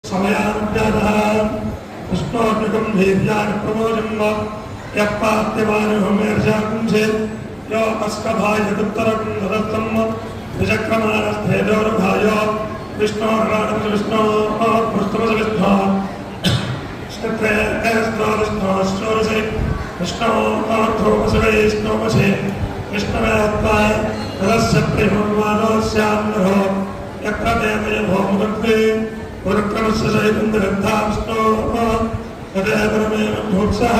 సమయానుజ్ఞాతః విష్ణోర్నికం వీర్యాన్ని ప్రమోజం యప్పాత్యమానుహమేర్జాకుంచే యో అస్కభాయదుత్తరం నదత్తం విచక్రమానస్థేజోర్భాయో విష్ణోర్రాణం విష్ణో పుస్తమస విష్ణో శ్రోరసే విష్ణో ధ్రువసవైష్ణోమసే విష్ణవేత్వాయ తదస్య ప్రేమమానోస్యామ్నో యత్ర దేవయభో ముదగ్నే పురుక్రమస్య చైతంద్రగ్ధా విష్ణో తదేవరమేవ భూత్సః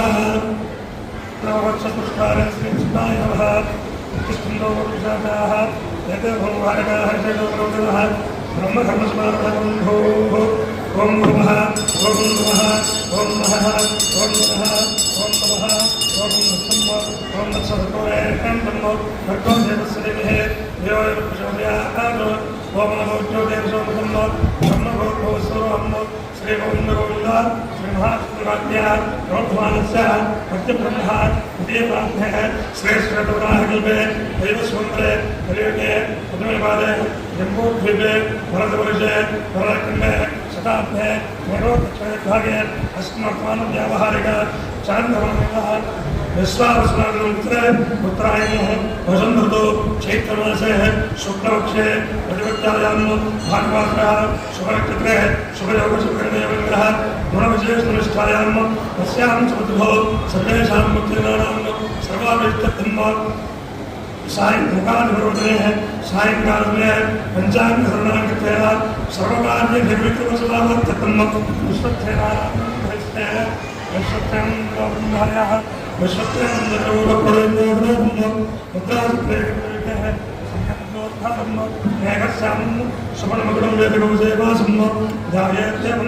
నవవత్సపుష్కారే శ్రీకృష్ణాయ నమః కృష్ణో విశాఖాః యతభోవారకాః జగోరోగణః బ్రహ్మధర్మస్మారణం భూః ఓం నమః ఓం నమః ఓం నమః ఓం నమః ఓం నమః ఓం నమః ఓం నమః భక్తో దేవస్యదేవే దేవయ ప్రచోదయాత్ ఓం నమో జ్యోతిర్సోమం బ్రహ్మభూతోస్వరం శ్రీ గోవింద గోవింద శ్రీ మహాత్మాజ్ఞ గౌతమానస్య భక్తిబ్రహ్మ దేవాభ్య శ్రేష్ఠతోరాహకల్పే దైవస్వంతరే కలియుగే పద్మపాదే జంబూద్వీపే భరతవర్షే భరతఖండే शताब्दे मेरोदक्षिणभागे अस्मत्वान् व्यावहारिक चान्द्रवर्णः विश्वावस्माकमुत्तरे उत्तरायणः वसन्तऋतौ चैत्रमासे शुक्लपक्षे प्रतिपत्यायां भानुवासरः शुभनक्षत्रे शुभयोगशुभकरणेवग्रहः गुणविशेषनिष्ठायां तस्यां चतुर्थो सर्वेषां मुक्तिनानां सर्वाभीष्टतम् सायंकाले सायंकाल में पंचांग धर्मांगतेन सर्वकार्य निर्विक्रमसुलावत्यतम् विश्वत्थेनास्ते विश्वत्थेन गोविन्दायः विश्वत्थेन नरोपरेन्द्रं मुद्रासुप्रेकटे संयतोद्धारं मेघस्यां सुवर्णमकुटं वेदगोसेवासं ध्यायेत्यं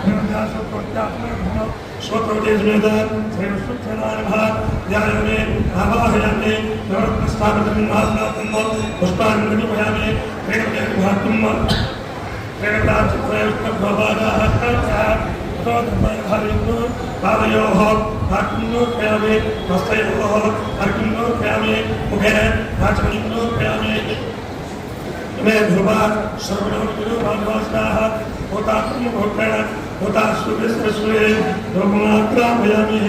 निर्ध्यासोत्यात्मनं स्वतोदेशमेत श्री विश्वत्थेनाय नमः ध्यायामि आवाहयामि नवरत्नस्थापितं महात्मातं पुष्पाञ्जलिं निवेदयामि प्रेमदेवभातं प्रेमदाचित्रयुक्तभवादाः ततोधर्मयधारिणो पादयोः अर्घ्योपयामि हस्तयोः अर्घ्योपयामि मुखे वाचमयोपयामि मे ध्रुवा सर्वणो भागवासनाः होतात्मभूतेन होताश्रुविश्वस्वे लोकमाग्रामयामि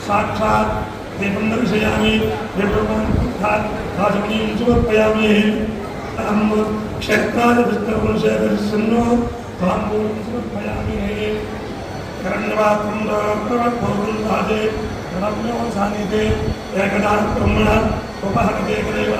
साक्षात् दीपं दर्शयामि देवोपन्थात् वाचमनीं समर्पयामि अहं क्षेत्राय विष्णुवंशे दर्शन्नो ताम्बूलं समर्पयामि करण्यवात्रं प्रवक्तुं राजे प्रणम्यो सानिधे एकदा ब्रह्मणः उपहरते कदेव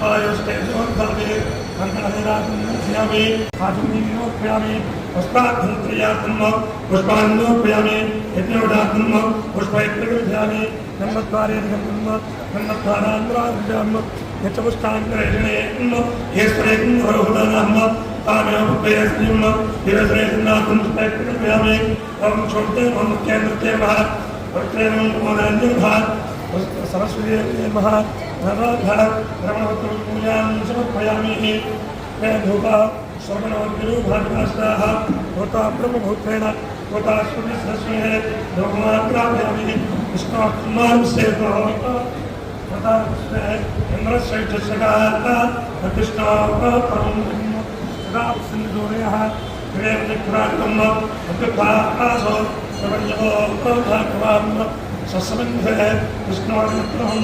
आयुष्टेजोद्धारे कङ्कणहेरासि आचमनीयोपयामि पुष्पाधन्त्रियात्म पुष्पान्योपयामि यज्ञोदात्म पुष्पयज्ञयामि नम्बद्वारेऽधिकम् नम्बद्वारान्वराभ्याम् यच्छपुष्टान्तरेषणे येस्वरेन्द्रहुदानाम् तामेवोपयस्मिन् दिवसरेन्द्रनाथं पुष्पयज्ञयामि ॐ छोटे ॐ केन्द्रते महा वक्त्रेण मोदान्यभा सरस्वती नमः नमः रमणवत्रं पूजां समर्पयामि मे धूपा स्वर्गणवद्गिरो भागवासनाः होता ब्रह्मभूतेन होता सूर्यसरस्वते लोकमाग्रामयामि विष्णुकुमारस्य होता इन्द्रश्रेष्ठसखाः प्रतिष्ठाः परं सदा सिन्धुरेयः विवेकचक्रार्थम् अद्भुतासो प्रपञ्चो भागवान् सस्मिन्धे विष्णुर्मित्रं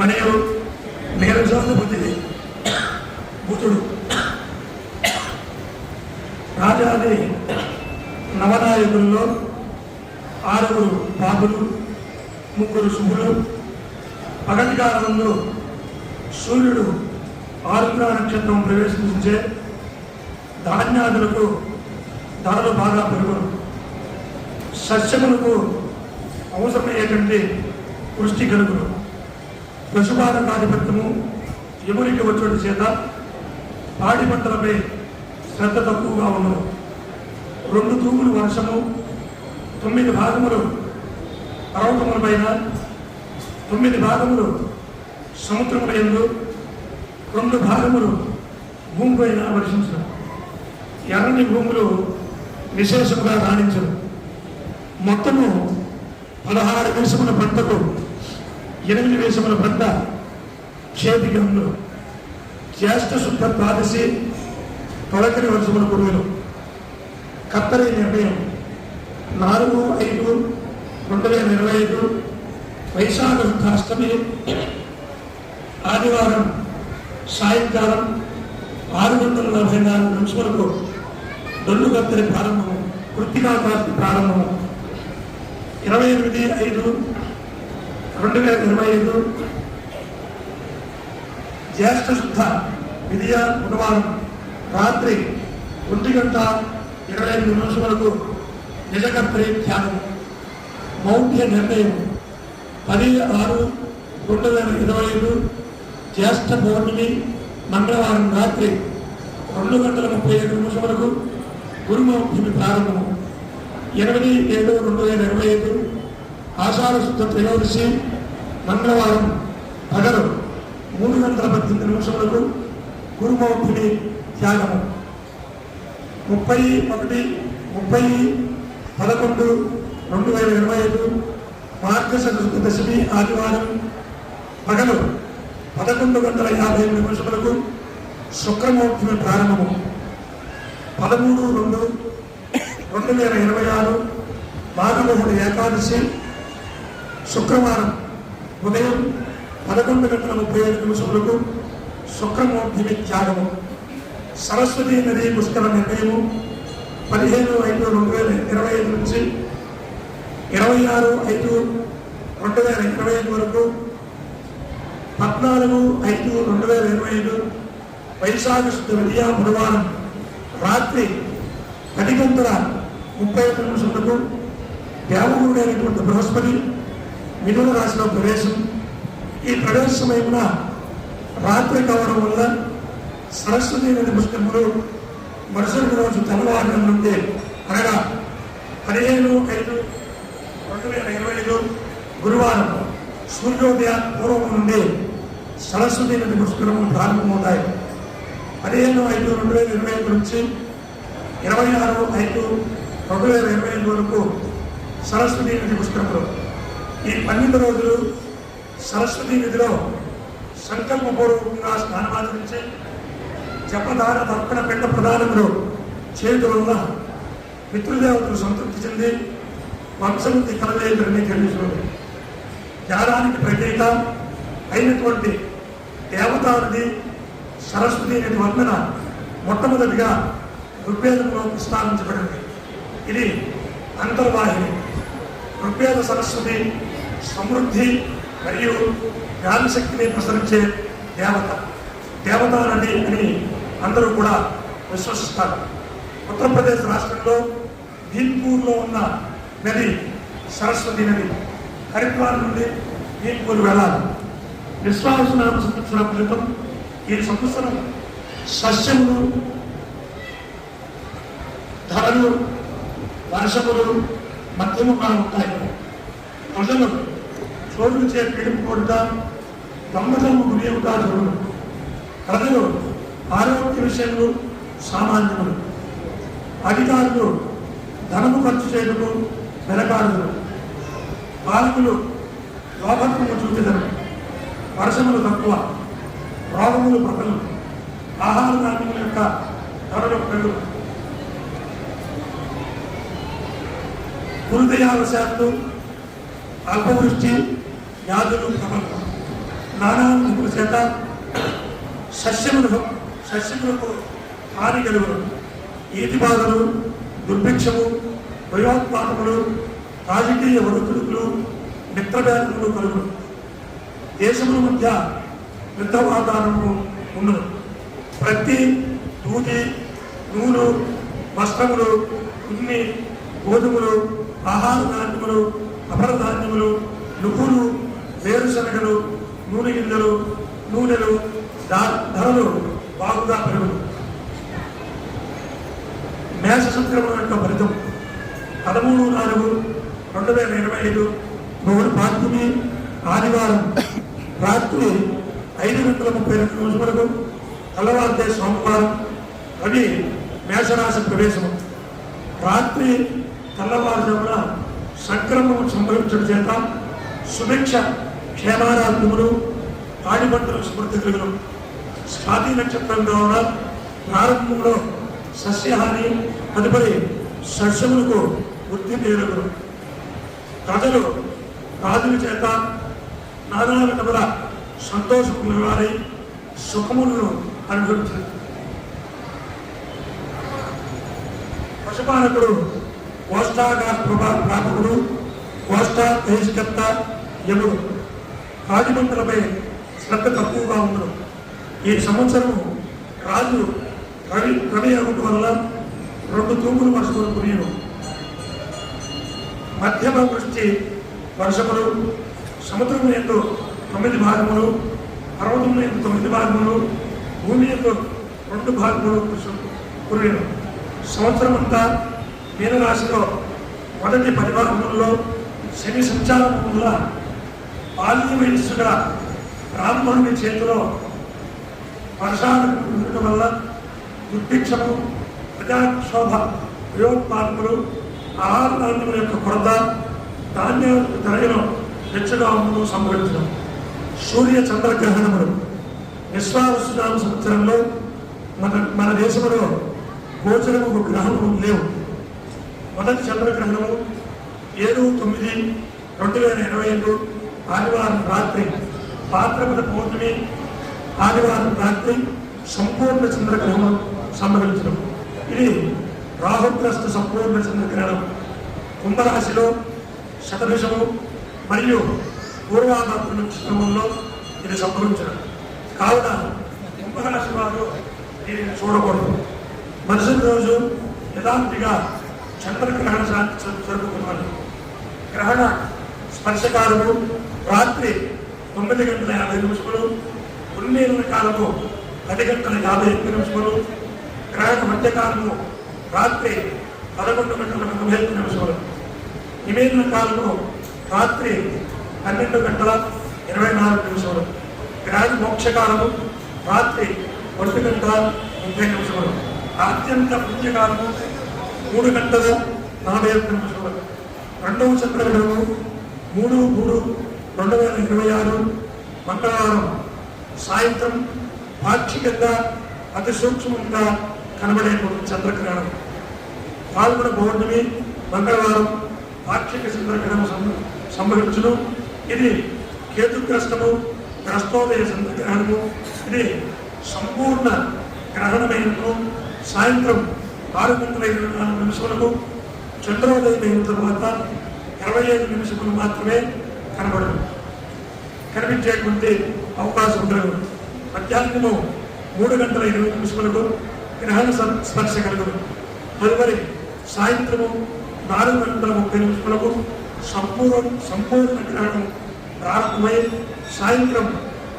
మనయు మేరుజాలపతి బుధుడు రాజాది నవనాయకుల్లో 6 పాపులు 3 శుభులు పగటి కాలంలో సూర్యుడు ఆరుద్ర నక్షత్రం ప్రవేశించే ధాన్యాదులకు ధరలు బాగా పెరుగును. సస్యములకు అవసరమయ్యేటువంటి వృష్టి కలుగును. పశుపాలకాధిపత్యము ఎమురికి వచ్చేటి చేత పాడి పంటలపై శ్రద్ధ తక్కువగా ఉన్నది. 2 తూములు వర్షము, 9 భాగములు పర్వతముల పైన, 9 భాగములు సముద్రముల యందు, 2 భాగములు భూమి పైన వర్షించను. ఎర్రని భూములు విశేషముగా రాణించను. మొత్తము 16 వేషముల పంటకు 8 వేషముల పంట చేతికి ఉండు. జ్యేష్ఠ శుద్ధ ద్వాదశి తొలకరి వర్షముల కురువులు. కత్తరి నిర్ణయం 4/5/2025 వైశాఖ శుద్ధ అష్టమి ఆదివారం సాయంకాలం 6:44 నిమిషములకు డొల్లు కత్తరి ప్రారంభము, కృత్తికా కార్తీ ప్రారంభము. 28/5/2025 జ్యేష్ఠ శుద్ధ విధియ బుధవారం రాత్రి 1:25 నిమిషములకు నిజకర్తరి ధ్యానం. మౌఢ్య నిర్ణయం 10/6/2025 జ్యేష్ఠ పౌర్ణమి మంగళవారం రాత్రి 2:37 నిమిషములకు గురుమౌఢ్యమి ప్రారంభము. 8/7/2025 ఆషాఢ శుద్ధ త్రయోదశి మంగళవారం పగలు 3:18 నిమిషములకు గురుమౌఢ్యమి త్యాగము. 30/30/11/2025 మార్గశిర శుద్ధ దశమి ఆదివారం పగలు 11:50 నిమిషములకు శుక్రమౌఢ్యమి ప్రారంభము. 13/2/2026 మాఘబహుళ ఏకాదశి శుక్రవారం ఉదయం 11:35 నిమిషములకు శుక్రమౌఢ్యమి త్యాగము. సరస్వతీ నది పుష్కర నిర్ణయము 15/5/2025 నుంచి 26/5/2025 వరకు. 14/5/2025 వైశాఖ శుద్ధ విధియ బుధవారం రాత్రి 10:30 నిమిషములకు దేవగురుడైనటువంటి బృహస్పతి మిథున రాశిలో ప్రవేశం. ఈ ప్రవేశ సమయమున రాత్రి కావడం వల్ల సరస్వతీ నది పుష్కరములు మరుసటి రోజు తెల్లవారుజాము నుండి అనగా 15/5/2025 గురువారం సూర్యోదయ పూర్వం నుండి సరస్వతీ నది పుష్కరములు ప్రారంభమవుతాయి. 15/5/2025 నుంచి 26/5/2025 వరకు సరస్వతీ నది పుష్కరములు. ఈ 12 రోజులు సరస్వతీ నదిలో సంకల్పపూర్వకంగా స్నానమాచరించి జపదాన తర్పణ పిండ ప్రదానములు చేయడం వల్ల పితృదేవతలు సంతృప్తి చెంది వంశవృద్ధి కలవేదని తెలియజేస్తుంది. జ్ఞానానికి ప్రతీక అయినటువంటి దేవతానది సరస్వతి నది వర్ణన మొట్టమొదటిగా ఋగ్వేదంలో ప్రస్తావించబడింది. ఇది అంతర్వాహిని. ఋగ్వేద సరస్వతి సమృద్ధి మరియు జ్ఞానశక్తిని ప్రసరించే దేవత, దేవతా నది అని అందరూ కూడా విశ్వసిస్తారు. ఉత్తరప్రదేశ్ రాష్ట్రంలో భీంపూర్లో ఉన్న నది సరస్వతి నది. హరిద్వార్ నుండి భీంపూర్ వెళ్ళాలి. విశ్వావసునామ సంవత్సరం క్రితం ఈ సంవత్సరం సస్యములు, ధరలు, వర్షములు మధ్యముగా ఉంటాయి. ప్రజలు చోటు చే పీడిపోట దొంగతనము గురియవుతా చూడరు. ప్రజలు ఆరోగ్య విషయంలో సామాన్యములు. అధికారులు ధనము ఖర్చు చేయటము వెనకాడులు. పాలకులు లోభత్వము చూపెదరు. వర్షములు తక్కువ, రోగములు ప్రజలు, ఆహార ధాన్యముల యొక్క ధరలు పెరుగు. గురుదయావశాత్తు అల్పవృష్టి, వ్యాధులు ప్రబలం. నానా నిపుల చేత సస్యములకు హాని కలుగును. ఈతి బాధలు, దుర్భిక్షము, భయోత్పాదములు, రాజకీయ ఒడుకుడుకులు, మిత్రభేదములు కలుగును. దేశముల మధ్య యుద్ధ వాతావరణము ఉండదు. ప్రతి దూది, నూనె, వస్త్రములు, ఉన్ని, గోధుమలు, ఆహార ధాన్యములు, అపర ధాన్యములు, నువ్వులు, వేరుశనగలు, నూనె గింజలు, నూనెలు, దాన ఫలములు బాగుగా పెరుగును. మేష సంక్రమణ యొక్క ఫలితం 13/4/2025 బహుళ పార్టీ ఆదివారం రాత్రి 5:32 తెల్లవారితే సోమవారం రవి మేషరాశి ప్రవేశము. రాత్రి తెల్లవారుజామున సంక్రమణం సంభవించడం చేత సుభిక్ష క్షేమారాత్మములు పాడి పంటలు స్మృతి కలుగును. స్వాతి నక్షత్రం కావున ప్రారంభంలో సస్యహాని, తదుపరి సస్యములకు వృద్ధి పేరును. ప్రజలు రాజుల చేత నానా విధముల సంతోషముల వారి సుఖములను అనుభవించారు. పశుపాలకుడు కోష్టాగార ప్రాపకుడు, కోష్టా దేశకర్త యముడు. రాజమండ్రులపై శ్రద్ధ తక్కువగా ఉండదు. ఈ సంవత్సరం రాజు రవి అవ్వడం వల్ల 2 తూములు వర్షములు కురియను. మధ్యమ వృష్టి వర్షములు, సముద్రం ఎందు 9 భాగములు, పర్వతం ఎందు 9 భాగములు, భూమి ఎందు 2 భాగములు కురియను. సంవత్సరం అంతా మీనరాశిలో మొదటి 10 భాగములలో శని సంచారం వల్ల బాల్య వయస్సుగా బ్రాహ్మణుని చేతిలో వర్షాలు ఉండటం వల్ల దుర్భిక్షము, ప్రజాక్షోభ, భయోత్పాదములు, ఆహార ధాన్యముల యొక్క కొరత, ధాన్యాలకు ధరలో వెచ్చగా ఉండడం సంభవించడం. సూర్య చంద్రగ్రహణములు విశ్వావసునామ సంవత్సరంలో మన దేశంలో గోచరము గ్రహణము లేవు. మొదటి చంద్రగ్రహణము 7/9/2025 ఆదివారం రాత్రి భాద్రపద పౌర్ణమి ఆదివారం రాత్రి సంపూర్ణ చంద్రగ్రహణం సంభవించడం. ఇది రాహుగ్రస్త సంపూర్ణ చంద్రగ్రహణం. కుంభరాశిలో శతభిషము మరియు పూర్వాభాద్ర నక్షత్రంలో ఇది సంభవించడం కావున కుంభరాశి వారు దీనిని చూడకూడదు. మరుసటి రోజు యథార్థిగా చంద్రగ్రహణ శాంతి జరుపుకున్నారు. గ్రహణ స్పర్శకాలము రాత్రి 9:50 ఉన్మీలన కాలము 10:51 గ్రహణ మధ్యకాలము రాత్రి 11:47 నిమీలన కాలము రాత్రి 12:24 గ్రహణ మోక్షకాలము రాత్రి 1:30 అత్యంత పుణ్యకాలము 3:41 రెండవ చంద్రగ్రహణము 3/3/2026 మంగళవారం సాయంత్రం పాక్షికంగా అతి సూక్ష్మంగా కనబడేటువంటి చంద్రగ్రహణం. పాల్గొన పౌర్ణమి మంగళవారం పాక్షిక చంద్రగ్రహణం సంభవించును. ఇది కేతుగ్రస్తము, గ్రస్తోదయ చంద్రగ్రహణము. ఇది సంపూర్ణ గ్రహణమైనను సాయంత్రం 6:24 చంద్రోదయం అయిన తర్వాత 25 నిమిషములు మాత్రమే కనిపించేటువంటి అవకాశం ఉండదు. మధ్యాహ్నము 3:20 గ్రహణ స్పర్శ కలుగును. తదుపరి సాయంత్రము 4:30 సంపూర్ణ గ్రహణం ప్రారంభమై సాయంత్రం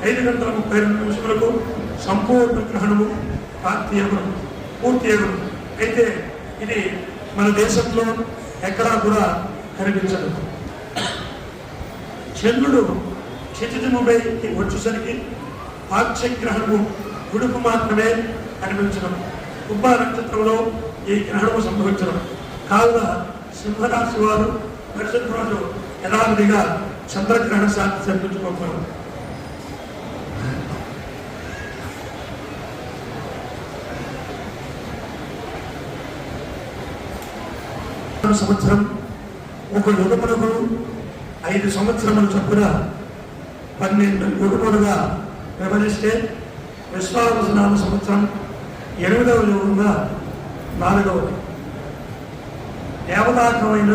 5:32 సంపూర్ణ గ్రహణము పూర్తి. అయితే ఇది మన దేశంలో ఎక్కడా కూడా కనిపించదు. చంద్రుడు క్షితిజముపైకి వచ్చేసరికి పాక్షగ్రహణము గుడుపు మాత్రమే కనిపించడం. కుంభ నక్షత్రంలో ఈ గ్రహణము సంభవించడం కావున సింహరాశి వారు మరుసటి రోజు యథావిధిగా చంద్రగ్రహణ శాంతి జరిపించుకోగలరు. సంవత్సరం ఒక యుగమునకు 5 సంవత్సరముల చొప్పున 12 యుగములుగా విభజిస్తే విశ్వావసునామ సంవత్సరం 8వ యుగంగా 4వది. దేవతాత్మమైన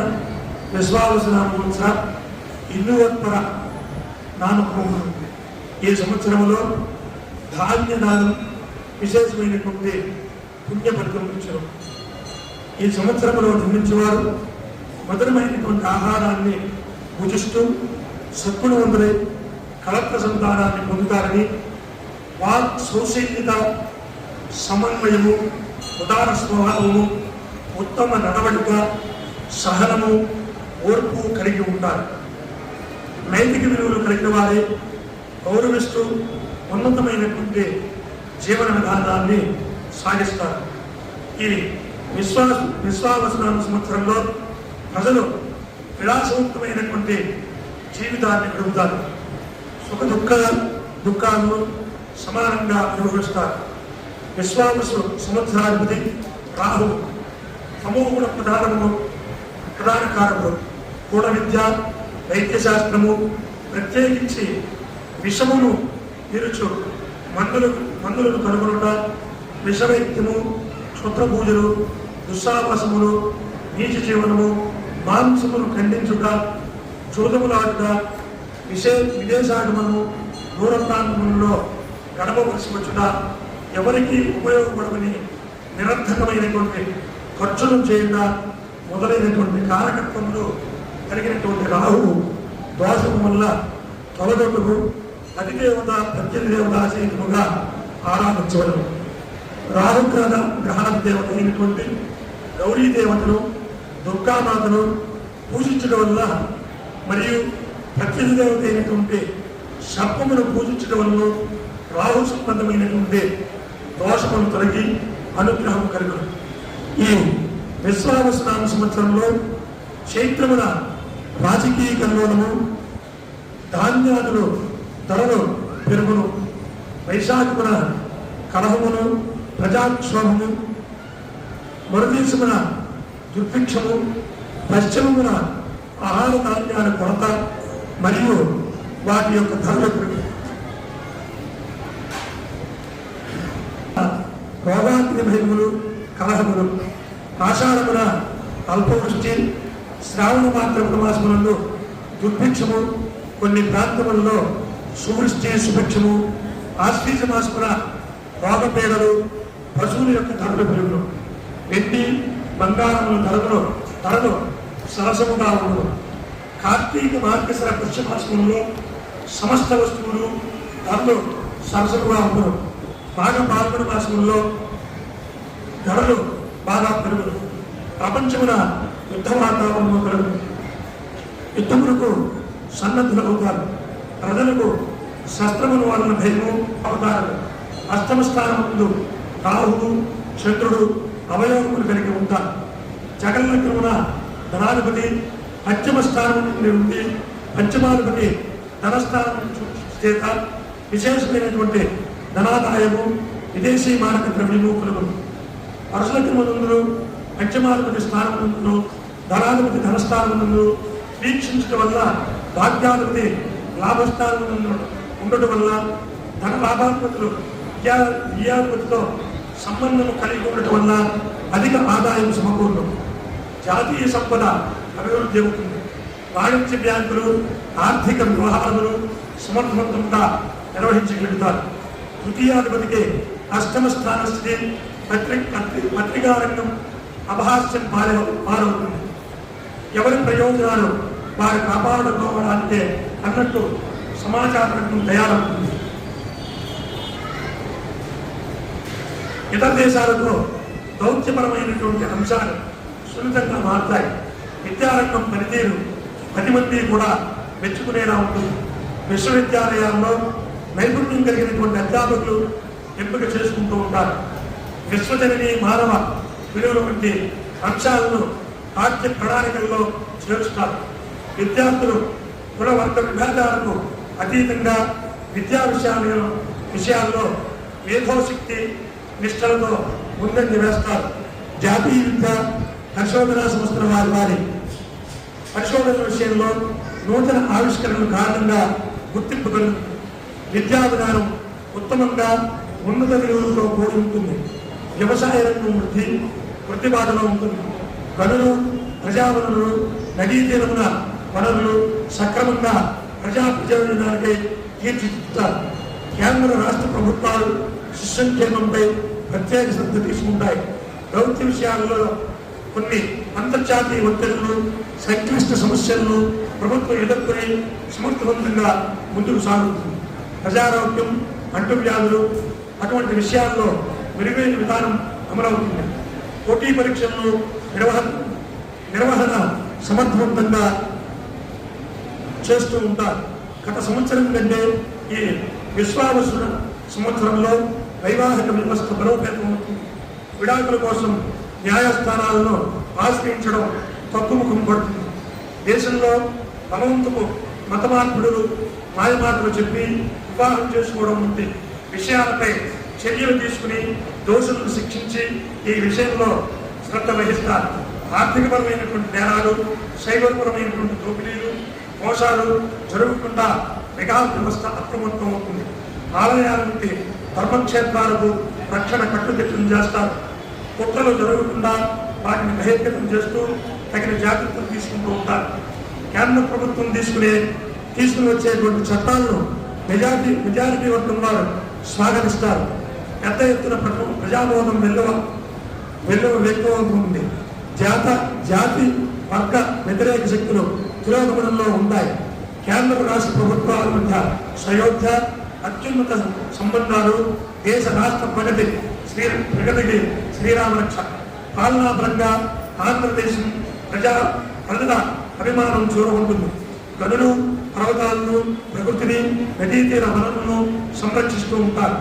విశ్వావసునామ సంవత్సరం ఇన్నువత్పర నామకం. ఈ సంవత్సరంలో ధాన్యదానం విశేషమైనటువంటి పుణ్య ఫలితం ఇచ్చడం. ఈ సంవత్సరంలో జన్మించేవారు మధురమైనటువంటి ఆహారాన్ని భుజిస్తూ సద్గుణవంతులై కలత్ర సంతానాన్ని పొందుతారని వాక్ సౌశీల్యత, సమన్వయము, ఉదార స్వభావము, ఉత్తమ నడవడిక, సహనము, ఓర్పు కలిగి ఉంటారు. నైతిక విలువలు కలిగిన వారే గౌరవిస్తూ ఉన్నతమైనటువంటి జీవన విధానాన్ని సాగిస్తారు. ఈ విశ్వావసనామ సంవత్సరంలో ప్రజలు విలాసవంతమైనటువంటి జీవితాన్ని గడుపుతారు. సుఖ దుఃఖాలను సమానంగా అనుభవిస్తారు. విశ్వావసు సంవత్సరాధిపతి రాహు తమోగుణ ప్రధాన కారకుడు. గూఢ విద్య, వైద్యశాస్త్రము, ప్రత్యేకించి విషమును విరుచు మందులను కనుగొనుట, విషవైద్యము, క్షుద్రపూజలు, దుస్సాహసములు, నీచ జీవనము, మాంసమును ఖండించుట, జూదములాడుట, విదేశాగమనము, దూర ప్రాంతములలో గడపవలసి వచ్చుట, ఎవరికి ఉపయోగపడమని నిరర్థకమైనటువంటి ఖర్చులు చేయడం మొదలైనటువంటి కారకత్వములు కలిగినటువంటి రాహువు దోషము వల్ల తొలగొట్టుకు అధిదేవత ప్రత్యధిదేవత సహితముగా ఆరాధించవలను. రాహుగ్రహ దేవత అయినటువంటి గౌరీ దేవతను, దుర్గామాతను పూజించడం వల్ల మరియు ప్రత్యధిదేవత అయినటువంటి సర్పమును పూజించడం వల్ల రాహు సంబంధమైనటువంటి దోషమును తొలగి అనుగ్రహం కలుగును. ఈ విశ్వావసనామ సంవత్సరంలో చైత్రమున రాజకీయ కల్లోలము, ధాన్యాదులు ధరలు పెరుగును. వైశాఖమున కలహమును, ప్రజాక్షోభము, మరుదేశమున దుర్భిక్షము, పశ్చిమమున ఆహార ధాన్యాల కొరత మరియు వాటి యొక్క ధరలు పెరుగు. రోగాగ్ని భయములు, కలహములు. ఆషాఢమున అల్పవృష్టి, శ్రావణ మాత్ర మాసములలో దుర్భిక్షము, కొన్ని ప్రాంతములలో సువృష్టి సుభిక్షము. ఆశ్వీజ మాసమున రోగపీడలు, పశువుల యొక్క ధరలు పెరుగును. వెండి బంగారముల ధరలు సరసముగా ఉండదు. కార్తీక మార్గశిర పుష్యమాసములలో సమస్త వస్తువులు ధరలు సరసముగా ఉండదు. బాగా పాల్గొన మాసములలో ధరలు బాగా పెరుగును. ప్రపంచమున యుద్ధ వాతావరణము కలుగును. యుద్ధములకు సన్నద్ధులవుతారు. ప్రజలకు శస్త్రముల వలన భయము అవుతారు. అష్టమ స్థానం ముందు రాహువు, చంద్రుడు అవయవములు కలిగి ఉంటారు. జగల్లగ్నమున ధనాధిపతి పంచమ స్థానం నుండి పంచమాధిపతి ధనస్థానం చేత విశేషమైనటువంటి ధనాదాయము, విదేశీ మారక ద్రవ్యము కలుగును. వరుసలగ్నమునందు పంచమాధిపతి స్థానమునందు ధనాధిపతి ధనస్థానమునందు వీక్షించడం వల్ల భాగ్యాధిపతి లాభస్థానం ఉండటం వల్ల ధన లాభాధిపతులు విద్యాధిపతితో సంబంధం కలిగి ఉండటం వల్ల అధిక ఆదాయం సమకూరును. జాతీయ సంపద అభివృద్ధి అవుతుంది. వాణిజ్య బ్యాంకులు ఆర్థిక వ్యవహారములు సమర్థవంతంగా నిర్వహించగలుగుతారు. తృతీయాధిపతికి అష్టమ స్థాన స్థితి పత్రికారంగం అపహాస్యం పాలవుతుంది. ఎవరి ప్రయోజనాలు వారు కాపాడుకోవడానికే అన్నట్టు సమాచార రంగం తయారవుతుంది. ఇతర దేశాలతో దౌత్యపరమైనటువంటి అంశాలు సున్నితంగా మారుతాయి. విద్యారంగం పనితీరు 10 మంది కూడా మెచ్చుకునేలా ఉంటుంది. విశ్వవిద్యాలయాల్లో నైపుణ్యం కలిగినటువంటి అధ్యాపకులు ఎంపిక చేసుకుంటూ ఉంటారు. విశ్వజనని మానవ విలువల వంటి అంశాలను పాఠ్య ప్రణాళికల్లో చేరుస్తారు. విద్యార్థులు కుల వర్గ విభేదాలకు అతీతంగా విద్యా విషయాల్లో మేధోశక్తి నిష్ఠలతో ముందంజ వేస్తారు. జాతీయ విద్య పరిశోధనా సంస్థల వారి పరిశోధనల విషయంలో నూతన ఆవిష్కరణల కారణంగా గుర్తింపు కలుగుతుంది. విద్యా విధానం ఉత్తమంగా ఉన్నత విలువలతో కూడి ఉంటుంది. వ్యవసాయ రంగం వృద్ధి బాటలో ఉంటుంది. గనులు, ప్రజావనరులు, నదీ తీరమున వనరులు సక్రమంగా ప్రజా ప్రయోజనాలకై తీర్చిదిద్దుతారు. కేంద్ర రాష్ట్ర ప్రభుత్వాలు శిశుసంక్షేమంపై ప్రత్యేక శ్రద్ధ తీసుకుంటాయి. దౌత్య విషయాలలో కొన్ని అంతర్జాతీయ ఒత్తిళ్లను, సంక్లిష్ట సమస్యలను ప్రభుత్వం ఎదుర్కొని సమర్థవంతంగా ముందుకు సాగుతుంది. ప్రజారోగ్యం, అంటువ్యాధులు అటువంటి విషయాల్లో మెరుగైన విధానం అమలవుతుంది. పోటీ పరీక్షలను నిర్వహణ సమర్థవంతంగా చేస్తూ ఉంటారు. గత సంవత్సరం కంటే ఈ విశ్వావసు సంవత్సరంలో వైవాహిక వ్యవస్థ బలోపేతం అవుతుంది. విడాకుల కోసం న్యాయస్థానాలను ఆశ్రయించడం తగ్గుముఖం పడుతుంది. దేశంలో బలవంతపు మత మార్పుడులు మాయమాటలు చెప్పి వివాహం చేసుకోవడం వంటి విషయాలపై చర్యలు తీసుకుని దోషులను శిక్షించి ఈ విషయంలో శ్రద్ధ వహిస్తారు. ఆర్థికపరమైనటువంటి నేరాలు, సైబర్పరమైనటువంటి దోపిడీలు, మోసాలు జరగకుండా మెగా వ్యవస్థ అప్రమత్తం అవుతుంది. ఆలయాల నుండి ధర్మక్షేత్రాలకు రక్షణ కట్టుదిట్టం చేస్తారు. కుట్రలు జరగకుండా వాటిని బహిర్గతం చేస్తూ తగిన జాగ్రత్తలు తీసుకుంటూ ఉంటారు. కేంద్ర ప్రభుత్వం తీసుకుని వచ్చేటువంటి చట్టాలను మెజారిటీ వర్గం వారు స్వాగతిస్తారు. పెద్ద ఎత్తున ప్రజాబోధం వ్యక్తమవుతుంది. జాతి వర్గ వ్యతిరేక శక్తులు తిరోగమనంలో ఉంటాయి. కేంద్ర రాష్ట్ర ప్రభుత్వాల మధ్య సయోధ్య, అత్యున్నత సంబంధాలు దేశ రాష్ట్ర ప్రగతికి శ్రీరామరక్ష. పాలనాపరంగా ఆంధ్రదేశం ప్రజల అభిమానం చూరగొంటుంది. గనులు, పర్వతాలను, ప్రకృతిని, నదీ తీర వనరులను సంరక్షిస్తూ ఉంటారు.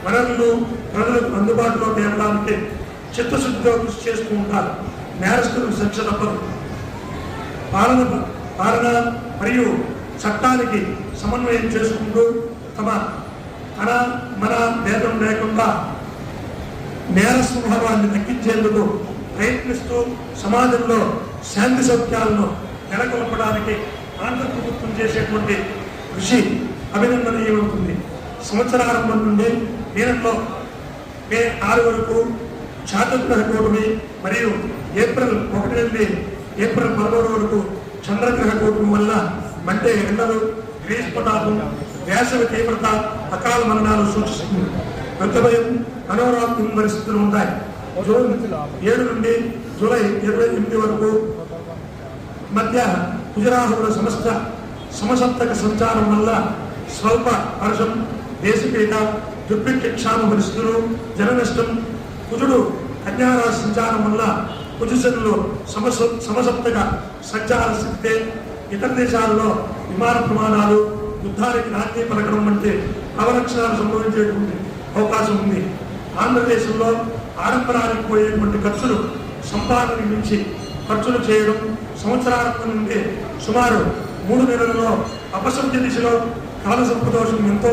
వనరులను ప్రజలకు అందుబాటులో తేవడానికి చిత్తశుద్ధితో కృషి చేస్తూ ఉంటారు. నేరస్తులకు శిక్ష తప్పదు. పాలన మరియు చట్టానికి సమన్వయం చేసుకుంటూ తమ మన భేదం లేకుండా నేర స్వభావాన్ని తగ్గించేందుకు ప్రయత్నిస్తూ సమాజంలో శాంతి సౌఖ్యాలను నెలకొల్పడానికి ఆంధ్ర ప్రభుత్వం చేసేటువంటి కృషి అభినందనీయమవుతుంది. సంవత్సరారంభం నుండి దీనిలో మే 6 వరకు చాతుర్గ్రహ కూటమి మరియు ఏప్రిల్ 1 నుండి ఏప్రిల్ 13 వరకు చంద్రగ్రహ కూటమి వల్ల మంటే ఎండలు, గ్రీష్మతాపం, వేసవి తీవ్రత, అకాల మరణాలు సూచిస్తుంది. యుద్ధభయం, అనారోగ్యం పరిస్థితులు ఉంటాయి. జూన్ 7 నుండి జూలై 28 వరకు మధ్య కుజరాహుల సమసప్తక సంచారం వల్ల స్వల్ప వర్షం, దేశపీఠ, దుర్భిక్ష క్షామ పరిస్థితులు, జన నష్టం. కుజుడు కన్యారాశి సంచారం వల్ల కుజశనులు సమసప్తక సంచార స్థితి. ఇతర దేశాల్లో విమాన ప్రమాణాలు, యుద్ధానికి నాట్యం పలకడం వంటి అవలక్షణాలు సంభవించేటువంటి అవకాశం ఉంది. ఆంధ్రదేశంలో ఆడంబరానికి పోయేటువంటి ఖర్చులు సంపాదన నుంచి ఖర్చులు చేయడం, సంవత్సరారంభం నుండి సుమారు 3 నెలలలో అపశబ్ద దిశలో కాల సంపదోషం ఎంతో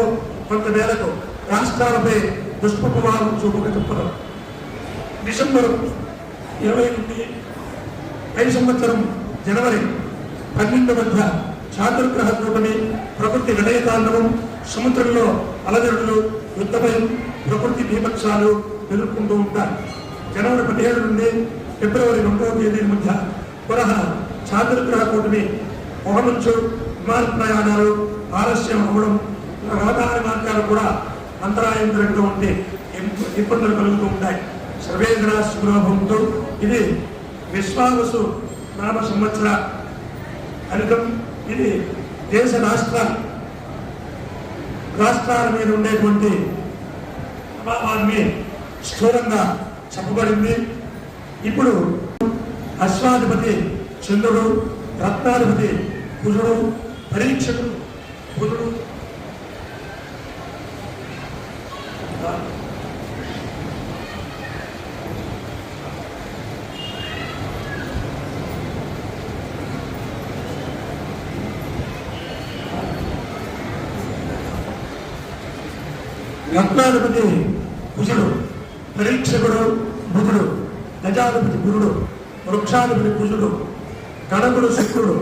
కొంత మేరకు రాష్ట్రాలపై దుష్ప్రభావం చూపక తప్పదు. డిసెంబర్ 20 నుండి పై సంవత్సరం జనవరి 12 మధ్య చాతుర్గ్రహ కూటమి, ప్రకృతి విలయతాండవం, సముద్రంలో అలజడులు, యుద్ధభయం, ప్రకృతి బీభత్సాలు ఎదుర్కొంటూ ఉంటారు. జనవరి 17 నుండి ఫిబ్రవరి 2వ తేదీ మధ్య పునః చాతుర్గ్రహ కూటమి పొగమంచు, విమాన ప్రయాణాలు ఆలస్యం అవ్వడం, రహదారి మార్గాలు కూడా అంతరాయం జరగడం వంటి ఇబ్బందులు కలుగుతూ ఉంటాయి. సర్వేంద్ర సుగ్రహంతో ఇది విశ్వావసు నామ సంవత్సర ఫలితం. ఇది దేశ రాష్ట్రాల మీద ఉండేటువంటి ప్రభావాన్ని స్థూలంగా చెప్పబడింది. ఇప్పుడు అశ్వాధిపతి చంద్రుడు, రత్నాధిపతి కుజుడు, పరీక్షకుడు బుధుడు, రత్నాధిపతి కుజుడు, పరీక్షకుడు బుధుడు, గజాధిపతి గురుడు, వృక్షాధిపతి కుజుడు, గణకుడు శుక్రుడు,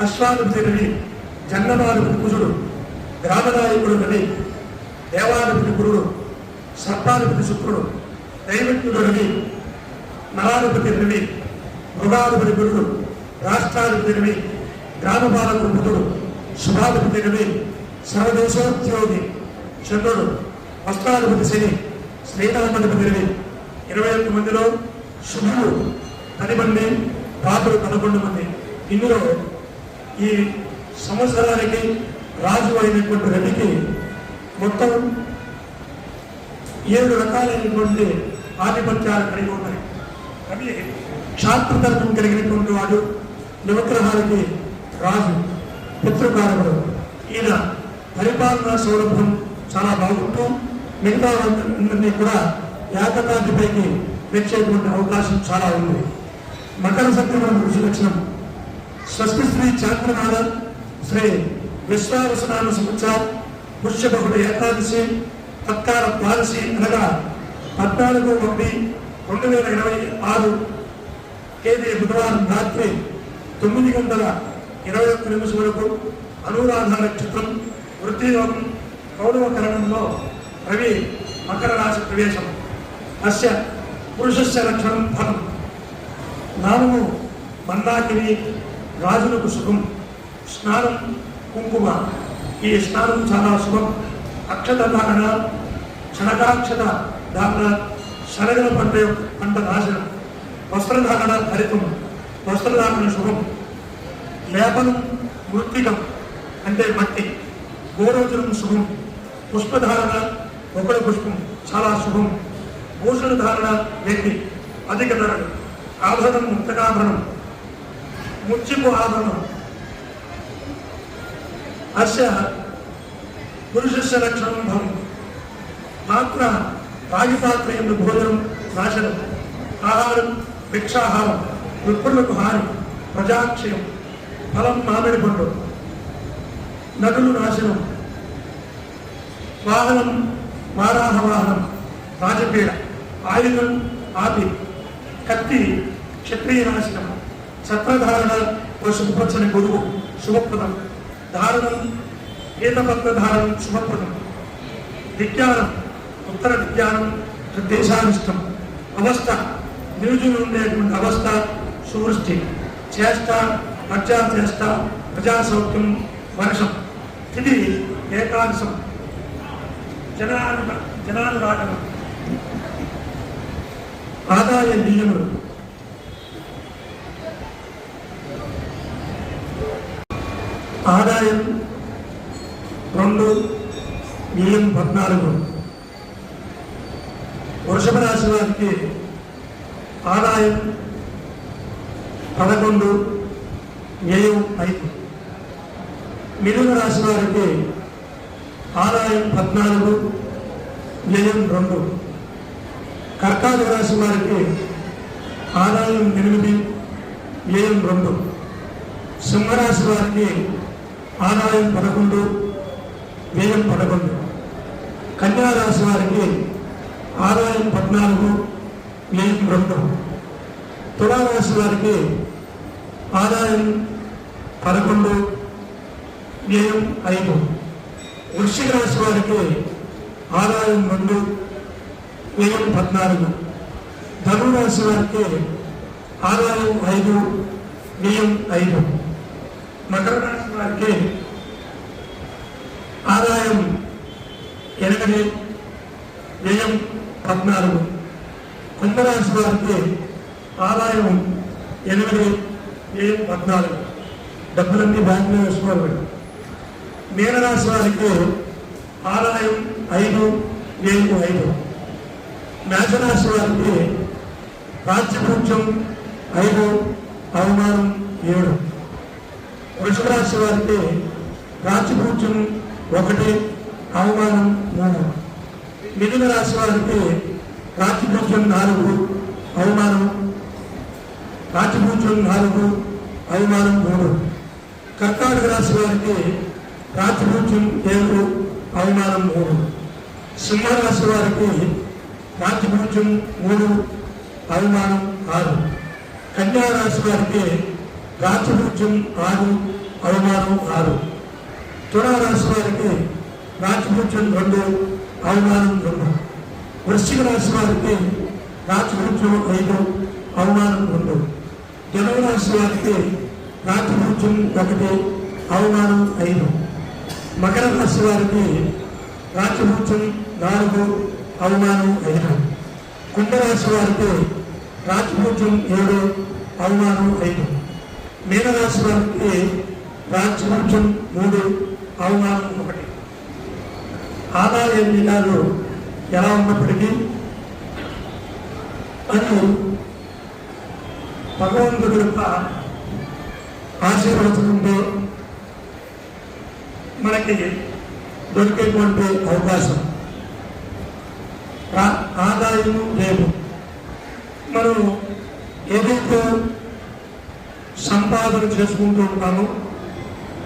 అశ్వాధిపతి రవి, జంగమాధిపతి కుజుడు, గ్రామనాయకుడు రవి, దేవాధిపతి గురుడు, సర్పాధిపతి శుక్రుడు, దైవజ్ఞుడు రవి, నరాధిపతి రవి, మృగాధిపతి గురుడు, రాష్ట్రాధిపతి రవి, గ్రామపాలకుడు బుధుడు, శుభాధిపతి రవి, సర్వదేశోద్యోగి చంద్రుడు, వస్త్రాధిపతి శని, శ్రీరామాధిపతి రవి. 21 మందిలో శుభుడు 10 మంది, పాపులు 11 మంది. ఇందులో ఈ సంవత్సరానికి రాజు అయినటువంటి రవికి మొత్తం 7 రకాలైనటువంటి ఆధిపత్యాలు కలిగి ఉన్నాయి. అవి క్షాత్రధర్మం కలిగినటువంటి వాడు, నవగ్రహాలకి రాజు, పితృకారకుడు. ఈయన పరిపాలనా సౌలభ్యం చాలా బాగుంటూ మిగతా అందరినీ కూడా ఏకతాటిపైకి తెచ్చేటువంటి అవకాశం చాలా ఉంది. మకర సంక్రమణ ఋషి లక్షణం స్వస్తి శ్రీ చాంద్రనాథ శ్రీ విశ్వావసనామ సంవత్సరం పుష్యబహుళ ఏకాదశి తత్కాల ద్వాదశి అనగా 14/1/2026 తేదీ బుధవారం రాత్రి 9:21 వరకు అనురాధ నక్షత్రం వృత్తియోగం కౌరవకరణంలో రవి మకర రాశి ప్రవేశం. అస్య పురుషస్య లక్షణం ఫలం. నామము మందాకిని, రాజులకు శుభం. స్నానం కుంకుమ. ఈ స్నానం చాలా శుభం. అక్షత ధారణ, క్షణకాక్షత ధారణ, శనగల పంట నాశనం. వస్త్రధారణ హరితం. వస్త్రధారణ శుభం. లేపనం మృత్తికం అంటే మట్టి. గోరోజనం శుభం. పుష్పధారణ ఒకడ పుష్పం చాలా శుభం. భూషణ ధారణ వెండి అధిక ధరలు. ఆభరణం ముక్తకాభరణం, ముచ్చిపు ఆభరణం. అస్య పురుషస్య లక్షణం భవం. మాత్ర రాగిపాత్ర ఎందు భోజనం నాశనం. ఆహారం భిక్షాహారం, విప్రులకు హాని, ప్రజాక్షయం. ఫలం మామిడి పండు. నదులు నాశనం. వాహనం వారాహ వాహనం, రాజపీడ. ఆయుధం ఆపి. కత్తి క్షత్రియ నాశనం. ఛత్రధారణ పశుపచ్చని గొడుగు శుభప్రదం. ధారణం ఈతపత్ర ధారణం శుభప్రదం. విజ్ఞానం ఉత్తర విజ్ఞానం దేశానిష్టం. అవస్థ నిరుజులు ఉండేటువంటి అవస్థ సువృష్టి. చేష్ట మధ్యాచేష్ట ప్రజాసౌఖ్యం వర్షం. ఇది ఏకాదశం. జనానురాగం. ఆదాయ నియములు. ఆదాయం 2, వ్యయం 14. వృషభ రాశి వారికి ఆదాయం 11, వ్యయం 5. మిథున రాశి వారికి ఆదాయం 14, వ్యయం 2. కర్కాటక రాశి వారికి ఆదాయం 8, వ్యయం 2. సింహరాశి వారికి ఆదాయం 11, వ్యయం 11. కన్యా రాశి వారికి ఆదాయం 14, వ్యయం 2. తులారాశి వారికి ఆదాయం 11, వ్యయం 5. వృశ్చిక రాశి వారికి ఆదాయం 2, వ్యయం 14. ధనురాశి వారికి ఆదాయం 5, వ్యయం 5. మకర రాశి వారికి ఆదాయం 8, వ్యయం 14. కుంభరాశి వారికి ఆదాయం 8, వ్యయం 14. డబ్బులన్నీ బ్యాంకులో వేసుకోవాలి. మీనరాశి వారికి ఆదాయం 5, వ్యయం 5. మేషరాశి వారికి రాజ్యపూజ్యం 5, అవమానం 7. వృషభ రాశి వారికి రాజ్యపూజ్యం 1, అవమానం 3. మిథున రాశి వారికి రాజ్యపూజ్యం 4, అవమానం. రాజ్యపూజ్యం 4, అవమానం 3. కర్కాటక రాశి వారికి రాజ్యపూజ్యం 7, అవమానం 3. సింహరాశి వారికి రాజ్యపూజ్యం 3, అవమానం 6. కన్యా రాశి వారికి రాజ్యపూజ్యం 6, అవమానం 6. తులారాశి వారికి రాజ్యపూజ్యం 2, అవమానం 2. వృశ్చిక రాశి వారికి రాజ్యపూజ్యం 5, అవమానం 2. ధనురాశి వారికి రాజ్యపూజ్యం 1, అవమానం 5. మకర రాశి వారికి రాజ్యపూజ్యం 4, అవమానం 5. కుంభరాశి వారికి రాజ్యపూజ్యం 7, అవమానం 5. మీనరాశి వారికి రాజ్యపూజ్యం 3, అవమానం 1. ఆదాయ నియాలు ఎలా ఉన్నప్పటికీ అది భగవంతుడి యొక్క ఆశీర్వచనంతో మనకి దొరికేటువంటి అవకాశం. ఆదాయము లేదు. మనం ఏదైతే సంపాదన చేసుకుంటూ ఉంటామో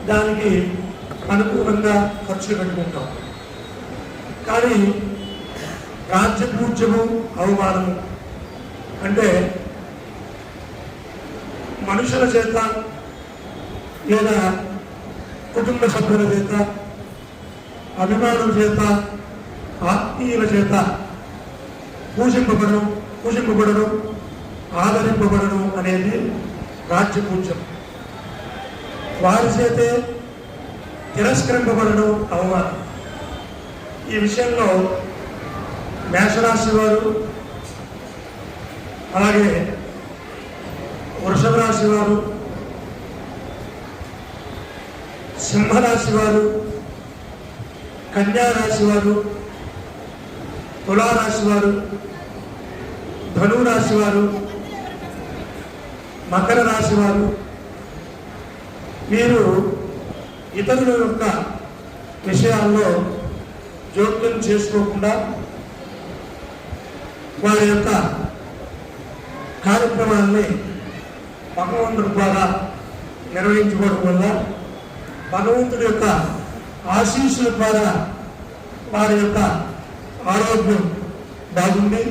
దానికి అనుకూలంగా ఖర్చు పెట్టుకుంటాం. కానీ రాజ్యపూజ్యము అవమానము అంటే మనుషుల చేత లేదా కుటుంబ సభ్యుల చేత, అభిమానుల చేత, ఆత్మీయుల చేత పూజింపబడడం, ఆదరింపబడడం అనేది రాజ్యపూజ్యం. వారి చేతే తిరస్కరింపబడడం అవమానం. ఈ విషయంలో మేషరాశి వారు, అలాగే వృషభ రాశి వారు, సింహరాశి వారు, కన్యారాశి వారు, తులారాశి వారు, ధనురాశి వారు, మకర రాశి వారు వీరు ఇతరుల యొక్క విషయాల్లో జోక్యం చేసుకోకుండా వారి యొక్క కార్యక్రమాన్ని భగవంతుడి ద్వారా నిర్వహించుకోవడం వల్ల భగవంతుడి యొక్క ఆశీస్సుల ద్వారా వారి యొక్క ఆరోగ్యం బాగుంది.